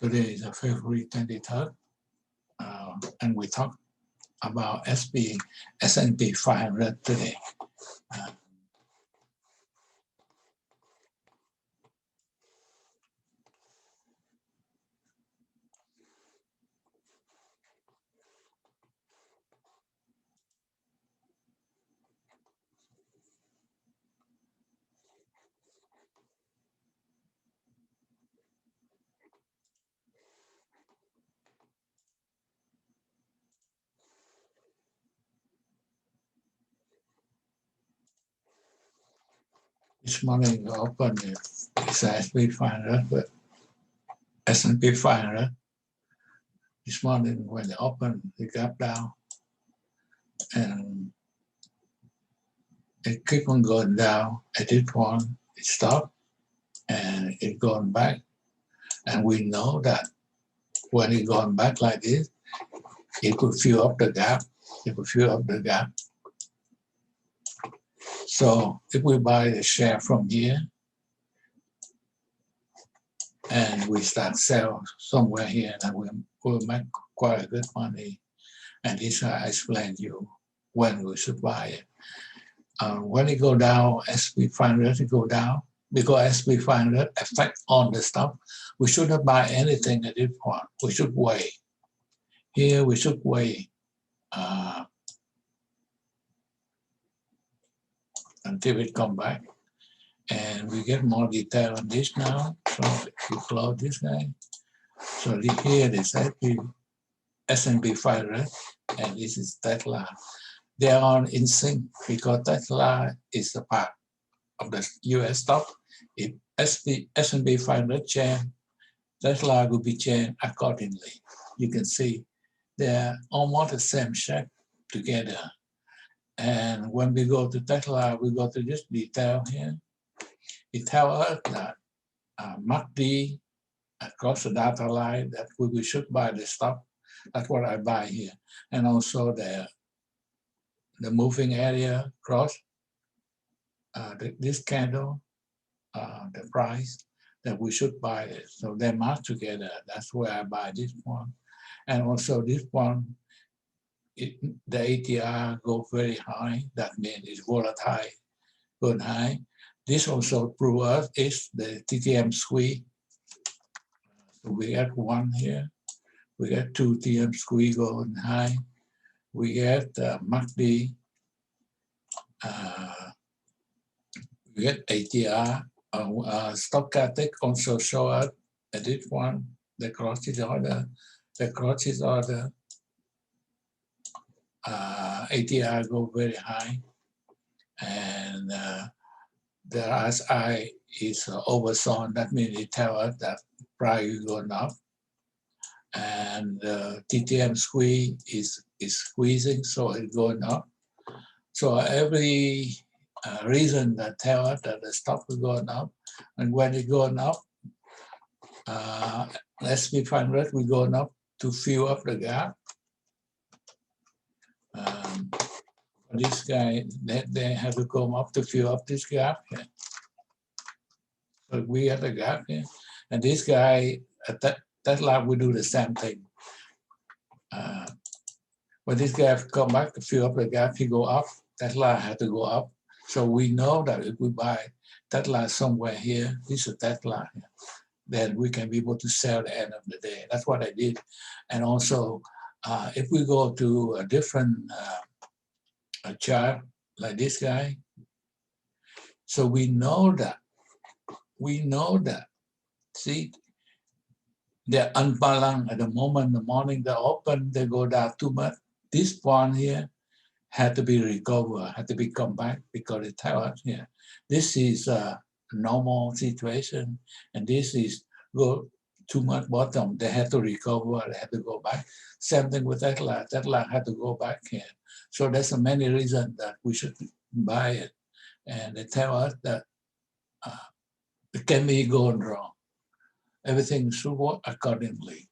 Today is February 23rd, and we talk about S&P 500 today. This morning the open is S&P 500, but S&P 500 this morning when they open, the gap down, and it keep on going down. At this point, it stopped and it going back, and we know that when it going back like this, it could fill up the gap. It could fill up the gap. So if we buy the share from here and we start sell somewhere here, then we'll make quite a good money. And this I explain to you when we should buy it. When it go down, S&P 500 go down, because S&P 500 affect on the stock. We shouldn't buy anything at this point. We should wait. Here we should wait until it come back. And we get more detail on this now. So if you close this guy. So here is S&P 500, and this is TSLA. They are in sync because TSLA is a part of the US stock. If S&P 500 change, TSLA will be changed accordingly. You can see they're almost the same shape together. And when we go to TSLA, we go to this detail here. It tells us that MACD across the data line that we should buy the stock. That's what I buy here. And also the moving area cross this candle, the price that we should buy it. So they match together. That's where I buy this one. And also this one, the ATR go very high. That means it's volatile, good high. This also proves us is the TTM squeeze. So we get one here. We get two TM squeeze going high. We get MACD. We get ATR. Stochastic also show us at this one. The crosses order. The crosses order. ATR go very high. And the RSI is oversold. That means it tells us that price is going up. And TTM squeeze is squeezing, so it's going up. So every reason that tells us that the stock is going up, and when it's going up, S&P 500 will going up to fill up the gap. This guy, they have to come up to fill up this gap here. So we have a gap here, and this guy at that lab we do the same thing. When this guy come back to fill up the gap, he go up. That line had to go up. So we know that if we buy that line somewhere here, this is that line here, then we can be able to sell at the end of the day. That's what I did. And also, if we go to a different chart like this guy, so we know that. See, they're unbalanced at the moment. In the morning they open, they go down too much. This point here had to be recovered, had to be come back because it tells us here. This is a normal situation, and this is go too much bottom. They had to recover, they had to go back. Same thing with that line. That line had to go back here. So there's many reasons that we should buy it, and they tell us that it can be going wrong. Everything should work accordingly.